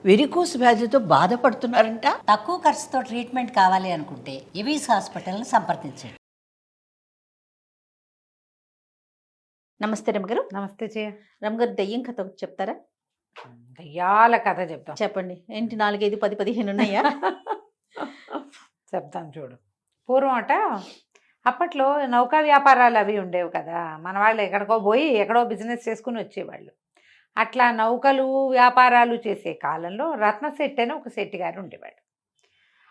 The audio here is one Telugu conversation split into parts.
వెరికోస్ వ్యాధితో బాధపడుతున్నారంట. తక్కువ ఖర్చుతో ట్రీట్మెంట్ కావాలి అనుకుంటే ఎవిస్ హాస్పిటల్ని సంప్రదించండి. నమస్తే రమ్మగారు. నమస్తే జయ. రమ్మగారు, దెయ్యం కథ ఒకటి చెప్తారా? దయ్యాల కథ చెప్తాం. చెప్పండి. ఏంటి 4, 5, 10, 15 ఉన్నాయా? చెప్తాను చూడు. పూర్వం అప్పట్లో నౌకా వ్యాపారాలు అవి ఉండేవి కదా. మన వాళ్ళు ఎక్కడికో పోయి ఎక్కడో బిజినెస్ చేసుకుని వచ్చేవాళ్ళు. అట్లా నౌకలు వ్యాపారాలు చేసే కాలంలో రత్నశెట్టి అని ఒక శెట్టి గారు ఉండేవాడు.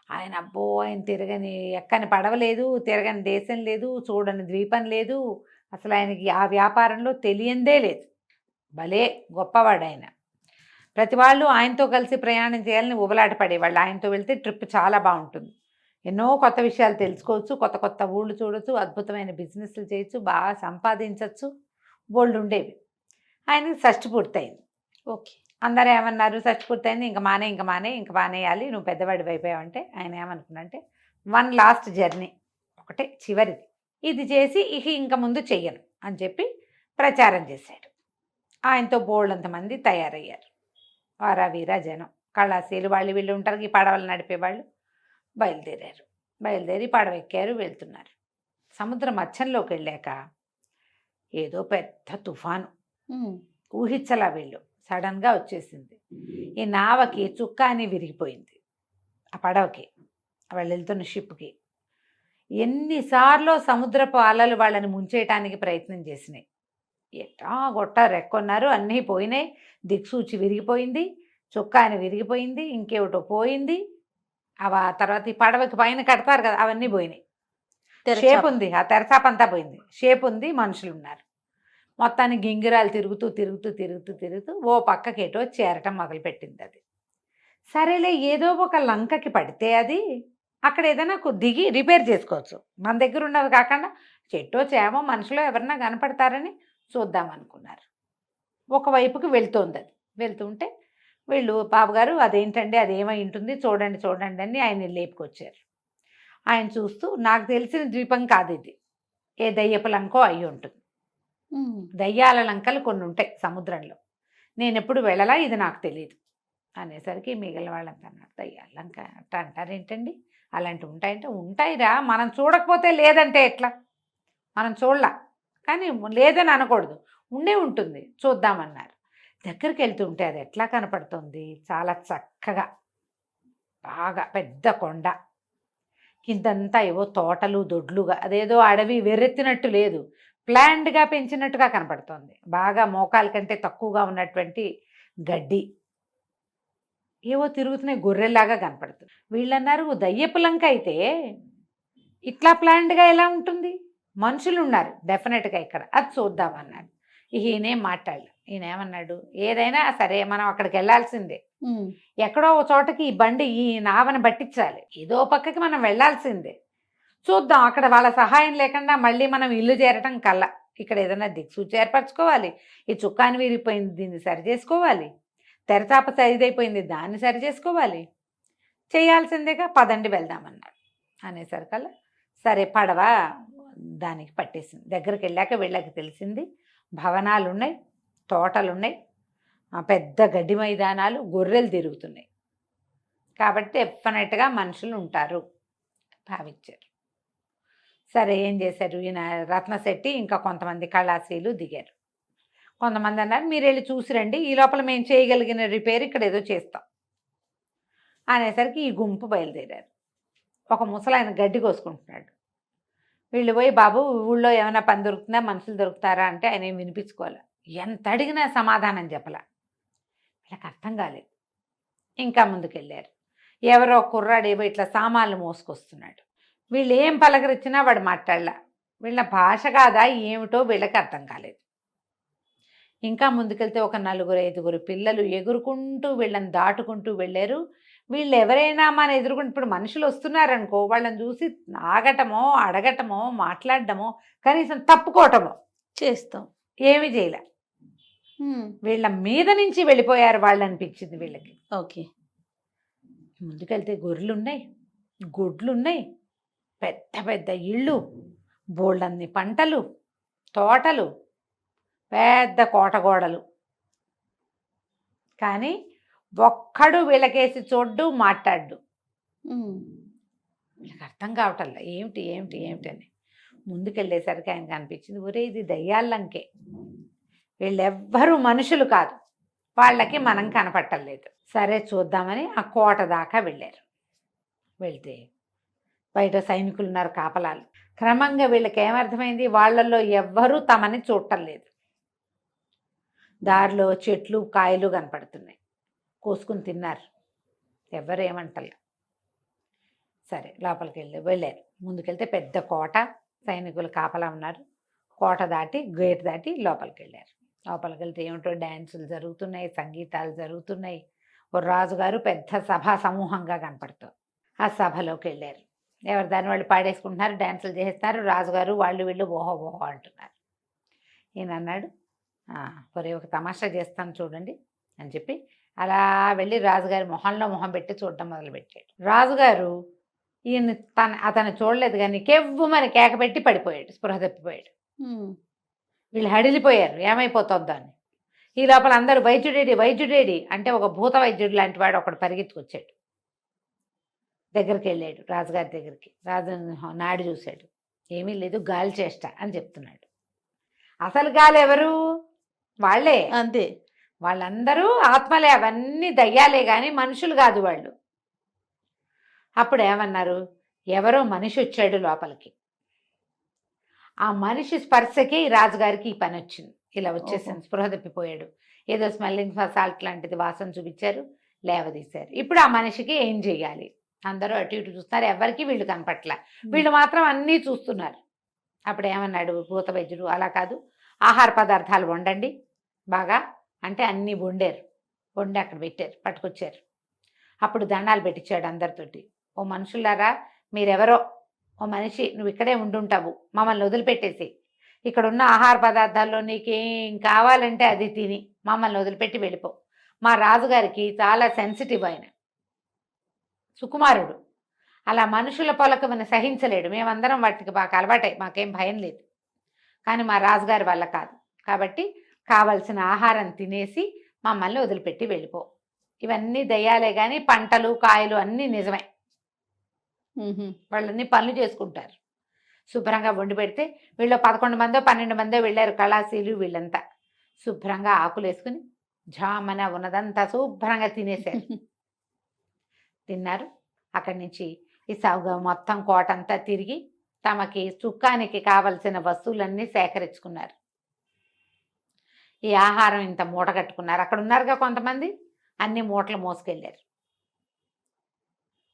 ఆయన తిరగని ఎక్కని పడవ లేదు, తిరగని దేశం లేదు, చూడని ద్వీపం లేదు. అసలు ఆయనకి ఆ వ్యాపారంలో తెలియందే లేదు. భలే గొప్పవాడు ఆయన. ప్రతి వాళ్ళు ఆయనతో కలిసి ప్రయాణం చేయాలని ఉబలాట పడేవాళ్ళు. ఆయనతో వెళ్తే ట్రిప్ చాలా బాగుంటుంది, ఎన్నో కొత్త విషయాలు తెలుసుకోవచ్చు, కొత్త కొత్త ఊళ్ళు చూడొచ్చు, అద్భుతమైన బిజినెస్లు చేయొచ్చు, బాగా సంపాదించవచ్చు, బోల్డ్ ఉండేవి. ఆయనకి షష్టి పూర్తయింది. ఓకే. అందరూ ఏమన్నారు, షష్టి పూర్తయింది, ఇంక మానేయాలి, నువ్వు పెద్దవాడి అయిపోయావంటే ఆయన ఏమనుకున్నంటే, వన్ లాస్ట్ జర్నీ, ఒకటే చివరిది, ఇది చేసి ఇంక ముందు చెయ్యను అని చెప్పి ప్రచారం చేశాడు. ఆయనతో బోల్డంతమంది తయారయ్యారు. వారా వీరా జనం, కళాశీలు వాళ్ళు వీళ్ళు ఉంటారు, ఈ పడవలు నడిపేవాళ్ళు. బయలుదేరి పడవ ఎక్కారు, వెళ్తున్నారు. సముద్ర మధ్యంలోకి వెళ్ళాక ఏదో పెద్ద తుఫాను, ఊహించలా వీళ్ళు, సడన్గా వచ్చేసింది. ఈ నావకి చుక్కాని విరిగిపోయింది, ఆ పడవకి, వాళ్ళు వెళ్తున్న షిప్కి. ఎన్నిసార్లు సముద్రపు అలలు వాళ్ళని ముంచేయటానికి ప్రయత్నం చేసినాయి. ఎట్టా గొట్ట రెక్కొన్నారు, అన్నీ పోయినాయి. దిక్సూచి విరిగిపోయింది, చుక్కాని విరిగిపోయింది, ఇంకేమిటో పోయింది. ఆ తర్వాత ఈ పడవకి పైన కడతారు కదా, అవన్నీ పోయినాయి. షేప్ ఉంది, ఆ తెరచాపంతా పోయింది, షేప్ ఉంది, మనుషులు ఉన్నారు. మొత్తాన్ని గింగిరాలు తిరుగుతూ ఓ పక్కకేటో చేరటం మొదలుపెట్టింది. అది సరేలే, ఏదో ఒక లంకకి పడితే అది అక్కడ ఏదైనా దిగి రిపేర్ చేసుకోవచ్చు, మన దగ్గర ఉన్నది కాకుండా చెట్టో చేమో మనుషులో ఎవరన్నా కనపడతారని చూద్దామనుకున్నారు. ఒకవైపుకి వెళ్తోంది. అది వెళ్తుంటే వీళ్ళు, బాబుగారు అదేంటండి, అదేమై ఉంటుంది, చూడండి అని ఆయన లేపుకొచ్చారు. ఆయన చూస్తూ, నాకు తెలిసిన ద్వీపం కాదు ఇది, ఏ దయ్యపు లంకో అయి ఉంటుంది. దయ్యాల లంకలు కొన్ని ఉంటాయి సముద్రంలో, నేను ఎప్పుడు వెళ్ళలా, ఇది నాకు తెలియదు అనేసరికి మిగిలిన వాళ్ళంతా అన్నారు, దయ్యాల లంక అట్లా అంటారేంటండి, అలాంటివి ఉంటాయంటే, ఉంటాయిరా, మనం చూడకపోతే లేదంటే ఎట్లా, మనం చూడలా, కానీ లేదని అనకూడదు, ఉంటుంది, చూద్దామన్నారు. దగ్గరికి వెళ్తుంటే అది ఎట్లా కనపడుతుంది, చాలా చక్కగా, బాగా పెద్ద కొండ, కిందంతా ఏవో తోటలు దొడ్లుగా, అదేదో అడవి వెర్రెత్తినట్టు లేదు, ప్లాండ్గా పెంచినట్టుగా కనపడుతుంది. బాగా మోకాల కంటే తక్కువగా ఉన్నటువంటి గడ్డి, ఏవో తిరుగుతున్నాయి, గొర్రెల్లాగా కనపడుతుంది. వీళ్ళన్నారు, దయ్యపు లంక అయితే ఇట్లా ప్లాండ్గా ఎలా ఉంటుంది, మనుషులు ఉన్నారు డెఫినెట్గా ఇక్కడ, అది చూద్దామన్నాడు. ఈయనేం మాట్లాడలే. ఈయన ఏమన్నాడు, ఏదైనా సరే మనం అక్కడికి వెళ్ళాల్సిందే, ఎక్కడో ఒక చోటకి ఈ బండి, ఈ నావని పట్టించాలి, ఏదో పక్కకి మనం వెళ్ళాల్సిందే, చూద్దాం. అక్కడ వాళ్ళ సహాయం లేకుండా మళ్ళీ మనం ఇల్లు చేరటం కల్లా ఇక్కడ ఏదైనా దిక్సూచి ఏర్పరచుకోవాలి, ఈ చుక్కాని విరిగిపోయింది దీన్ని సరి చేసుకోవాలి, తెరచాప సరిదైపోయింది దాన్ని సరి చేసుకోవాలి, చేయాల్సిందేగా, పదండి వెళ్దామన్నాడు. అనేసరికల్లా సరే పడవ దానికి పట్టేసింది. దగ్గరికి వెళ్ళాక వీళ్ళకి తెలిసింది, భవనాలు ఉన్నాయి, తోటలు ఉన్నాయి, పెద్ద గడ్డి మైదానాలు, గొర్రెలు తిరుగుతున్నాయి, కాబట్టి డెఫినెట్గా మనుషులు ఉంటారు భావించారు. సరే ఏం చేశారు, ఈయన రత్నశెట్టి ఇంకా కొంతమంది కళాశీలు దిగారు. కొంతమంది అన్నారు, మీరు వెళ్ళి చూసిరండి, ఈ లోపల మేము చేయగలిగిన రిపేర్ ఇక్కడ ఏదో చేస్తాం అనేసరికి ఈ గుంపు బయలుదేరారు. ఒక ముసలాయన గడ్డి కోసుకుంటున్నాడు. వీళ్ళు పోయి, బాబు ఊళ్ళో ఏమైనా పని దొరుకుతుందా, మనుషులు దొరుకుతారా అంటే ఆయన ఏం వినిపించుకోవాలి, ఎంత అడిగినా సమాధానం చెప్పలా. వీళ్ళకి అర్థం కాలేదు. ఇంకా ముందుకెళ్ళారు. ఎవరో కుర్రాడేమో ఇట్లా సామాన్లు మోసుకొస్తున్నాడు. వీళ్ళు ఏం పలకరించినా వాడు మాట్లాడలా. వీళ్ళ భాష కాదా ఏమిటో వీళ్ళకి అర్థం కాలేదు. ఇంకా ముందుకెళ్తే ఒక 4, 5 పిల్లలు ఎగురుకుంటూ వీళ్ళని దాటుకుంటూ వెళ్ళారు. వీళ్ళు ఎవరైనా మన ఎదురుకుంటూ, ఇప్పుడు మనుషులు వస్తున్నారనుకో, వాళ్ళని చూసి ఆగటమో అడగటమో మాట్లాడటమో కనీసం తప్పుకోవటమో చేస్తాం, ఏమీ చేయలే. వీళ్ళ మీద నుంచి వెళ్ళిపోయారు వాళ్ళు అనిపించింది వీళ్ళకి. ఓకే. ముందుకెళ్తే గొర్రెలున్నాయి, గుడ్లున్నాయి, పెద్ద పెద్ద ఇళ్ళు, బోళ్ళన్ని పంటలు, తోటలు, పెద్ద కోటగోడలు. కానీ ఒక్కడు వీళ్ళకేసి చూడ్డు మాట్లాడు. ఉమ్. వీళ్ళకి అర్థం కావటల్లా ఏమిటి ఏమిటి ఏమిటి అని. ముందుకెళ్ళేసరికి ఆయనకు అనిపించింది, ఒరే ఇది దయ్యాలంకే, వీళ్ళెవ్వరూ మనుషులు కాదు, వాళ్ళకి మనం కనపట్టలేదు. సరే చూద్దామని ఆ కోట దాకా వెళ్ళారు. వెళ్తే బయట సైనికులు ఉన్నారు, కాపలాలు. క్రమంగా వీళ్ళకి ఏమర్థమైంది, వాళ్ళల్లో ఎవ్వరూ తమని చూడటం లేదు. దారిలో చెట్లు కాయలు కనపడుతున్నాయి, కోసుకుని తిన్నారు, ఎవ్వరు ఏమంటలే. సరే లోపలికి వెళ్ళారు. ముందుకెళ్తే పెద్ద కోట, సైనికులు కాపలా ఉన్నారు. కోట దాటి గేట్ దాటి లోపలికి వెళ్ళారు. లోపలికి వెళ్తే ఏమిటో డ్యాన్సులు జరుగుతున్నాయి, సంగీతాలు జరుగుతున్నాయి. ఓ రాజుగారు పెద్ద సభా సమూహంగా కనపడుతుంది. ఆ సభలోకి వెళ్ళారు. ఎవరి దాన్ని వాళ్ళు పాడేసుకుంటున్నారు, డ్యాన్సులు చేస్తున్నారు. రాజుగారు వాళ్ళు వీళ్ళు ఓహో ఓహో అంటున్నారు. ఈయన అన్నాడు, ఒరే ఒక తమాషా చేస్తాను చూడండి అని చెప్పి అలా వెళ్ళి రాజుగారి మొహంలో మొహం పెట్టి చూడడం మొదలుపెట్టాడు. రాజుగారు ఈయన అతను చూడలేదు కానీ కెవ్వుమని కేక పెట్టి పడిపోయాడు, స్పృహ తప్పిపోయాడు. వీళ్ళు హడిలిపోయారు, ఏమైపోతుందో అని. ఈ లోపల అందరూ వైద్యుడేడి వైద్యుడేడి అంటే ఒక భూత వైద్యుడు లాంటి వాడు ఒకడు పరిగెత్తుకొచ్చాడు. దగ్గరికి వెళ్ళాడు రాజుగారి దగ్గరికి. రాజు నాడి చూశాడు, ఏమీ లేదు, గాలి చేష్ట అని చెప్తున్నాడు. అసలు గాలి ఎవరు? వాళ్ళే, అంతే. వాళ్ళందరూ ఆత్మలే, అవన్నీ దయ్యాలే కానీ మనుషులు కాదు వాళ్ళు. అప్పుడు ఏమన్నారు, ఎవరో మనిషి వచ్చాడు లోపలికి. ఆ మనిషి స్పర్శకి రాజుగారికి ఈ పని వచ్చింది. ఇలా వచ్చేసాను, స్పృహ తప్పిపోయాడు. ఏదో స్మెల్లింగ్ సాల్ట్ లాంటిది వాసన చూపించారు, లేవదీశారు. ఇప్పుడు ఆ మనిషికి ఏం చెయ్యాలి? అందరూ అటు ఇటు చూస్తున్నారు, ఎవరికి వీళ్ళు కనపట్ల, వీళ్ళు మాత్రం అన్నీ చూస్తున్నారు. అప్పుడు ఏమన్నాడు భూత వైద్యుడు, అలా కాదు, ఆహార పదార్థాలు వండండి బాగా అంటే అన్నీ వండారు. వండి అక్కడ పెట్టారు, పట్టుకొచ్చారు. అప్పుడు దండాలు పెట్టించాడు అందరితోటి. ఓ మనుషులారా, మీరెవరో, ఓ మనిషి నువ్వు ఇక్కడే ఉండుంటావు, మమ్మల్ని వదిలిపెట్టేసి ఇక్కడ ఉన్న ఆహార పదార్థాల్లో నీకేం కావాలంటే అది తిని మమ్మల్ని వదిలిపెట్టి వెళ్ళిపో. మా రాజుగారికి చాలా సెన్సిటివ్, ఆయన సుకుమారుడు, అలా మనుషుల పొలకమని సహించలేడు. మేమందరం వాటికి బాగా అలవాటై మాకేం భయం లేదు, కానీ మా రాజుగారి వల్ల కాదు. కాబట్టి కావలసిన ఆహారం తినేసి మమ్మల్ని వదిలిపెట్టి వెళ్ళిపో. ఇవన్నీ దయ్యాలే కానీ పంటలు కాయలు అన్నీ నిజమే. వాళ్ళన్నీ పనులు చేసుకుంటారు. శుభ్రంగా వండి పెడితే వీళ్ళు 11 మందో 12 మందో వెళ్ళారు, కళాశీలు వీళ్ళంతా. శుభ్రంగా ఆకులు వేసుకుని జామన ఉన్నదంతా శుభ్రంగా తినేశారు. తిన్నారు. అక్కడి నుంచి ఈ మొత్తం కోటంతా తిరిగి తమకి చుక్కానికి కావలసిన వస్తువులన్నీ సేకరించుకున్నారు. ఈ ఆహారం ఇంత మూట కట్టుకున్నారు. అక్కడ ఉన్నారుగా కొంతమంది, అన్ని మూటలు మోసుకెళ్ళారు.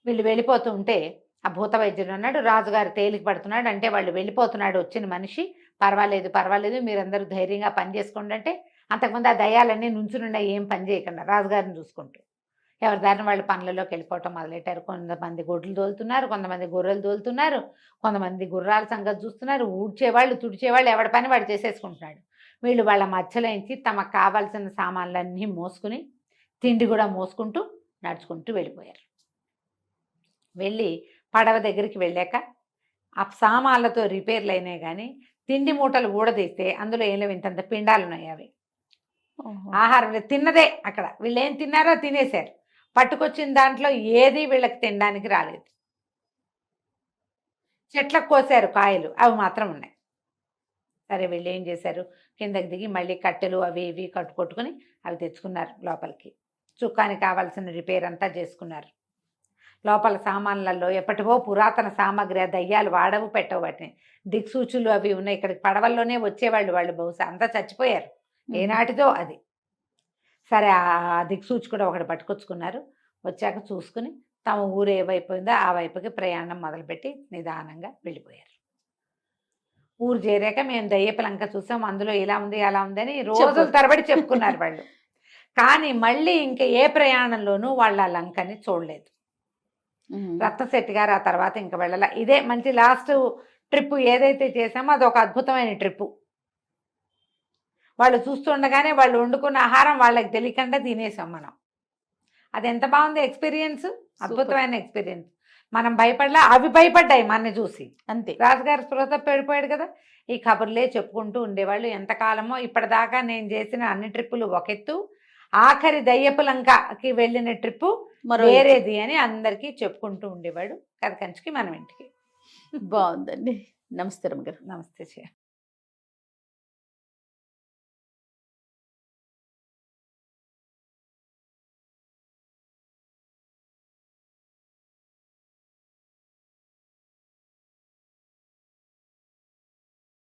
వీళ్ళు వెళ్ళిపోతూ ఉంటే ఆ భూత వైద్యుడు అన్నాడు, రాజుగారు తేలిక పడుతున్నాడు అంటే వాళ్ళు వెళ్ళిపోతున్నాడు వచ్చిన మనిషి, పర్వాలేదు పర్వాలేదు మీరందరూ ధైర్యంగా పని చేసుకోండి అంటే, అంతకుముందు ఆ దయ్యాలన్నీ నుంచునుండా ఏం పని చేయకుండా రాజుగారిని చూసుకుంటూ ఎవరి దారిని వాళ్ళు పనులలోకి వెళ్ళిపోవటం మొదలెట్టారు. కొంతమంది గొడ్లు తోలుతున్నారు, కొంతమంది గొర్రెలు తోలుతున్నారు, కొంతమంది గుర్రాల సంగతి చూస్తున్నారు. ఊడ్చేవాళ్ళు తుడిచేవాళ్ళు ఎవడి పని వాడు చేసేసుకుంటున్నాడు. వీళ్ళు వాళ్ళ మధ్యలోంచి తమకు కావాల్సిన సామాన్లన్నీ మోసుకుని తిండి కూడా మోసుకుంటూ నడుచుకుంటూ వెళ్ళిపోయారు. వెళ్ళి పడవ దగ్గరికి వెళ్ళాక ఆ సామాన్లతో రిపేర్లు అయినాయి కానీ తిండి మూటలు ఊడదీస్తే అందులో ఏం లేవు, ఇంతంత పిండాలు ఉన్నాయి. అవి ఆహారం తిన్నదే. అక్కడ వీళ్ళు ఏం తిన్నారో తినేశారు. పట్టుకొచ్చిన దాంట్లో ఏది వీళ్ళకి తినడానికి రాలేదు. చెట్లకు కోసారు కాయలు, అవి మాత్రం ఉన్నాయి. సరే వీళ్ళు ఏం చేశారు, కిందకి దిగి మళ్ళీ కట్టెలు అవి ఇవి కట్టుకొట్టుకుని అవి తెచ్చుకున్నారు లోపలికి. చుక్కానికి కావాల్సిన రిపేర్ అంతా చేసుకున్నారు. లోపల సామాన్లలో ఎప్పటివో పురాతన సామాగ్రి, దయ్యాలు వాడవు పెట్టవు, వాటిని దిక్సూచులు అవి ఉన్నాయి. ఇక్కడికి పడవల్లోనే వచ్చేవాళ్ళు, వాళ్ళు బహుశా అంతా చచ్చిపోయారు, ఏనాటిదో అది. సరే ఆ దిక్సూచి కూడా ఒకటి పట్టుకొచ్చుకున్నారు. వచ్చాక చూసుకుని తమ ఊరు ఏ వైపు ఉందో ఆ వైపుకి ప్రయాణం మొదలుపెట్టి నిదానంగా వెళ్ళిపోయారు. ఊరు చేరాక మేము దయ్యపు లంక చూసాం, అందులో ఇలా ఉంది అలా ఉందని రోజుల తరబడి చెప్పుకున్నారు వాళ్ళు. కానీ మళ్ళీ ఇంకా ఏ ప్రయాణంలోనూ వాళ్ళు ఆ లంకని చూడలేదు. రత్నశెట్టి గారు ఆ తర్వాత ఇంకా వెళ్ళాల. ఇదే మంచి లాస్ట్ ట్రిప్ ఏదైతే చేసామో అది ఒక అద్భుతమైన ట్రిప్పు. వాళ్ళు చూస్తుండగానే వాళ్ళు వండుకున్న ఆహారం వాళ్ళకి తెలియకుండా తినేసాం మనం. అది ఎంత బాగుంది ఎక్స్పీరియన్స్, అద్భుతమైన ఎక్స్పీరియన్స్. మనం భయపడలా, అవి భయపడ్డాయి మన చూసి. అంతే. రాజుగారు స్పృహ పెడిపోయాడు కదా. ఈ కబుర్లే చెప్పుకుంటూ ఉండేవాళ్ళు ఎంతకాలమో. ఇప్పటిదాకా నేను చేసిన అన్ని ట్రిప్పులు ఒక ఎత్తు, ఆఖరి దయ్యపులంకకి వెళ్ళిన ట్రిప్పు మరో వేరేది అని అందరికీ చెప్పుకుంటూ ఉండేవాడు. కథ కంచికి మనం ఇంటికి. బాగుందండి. నమస్తే రమ్మగారు. నమస్తే.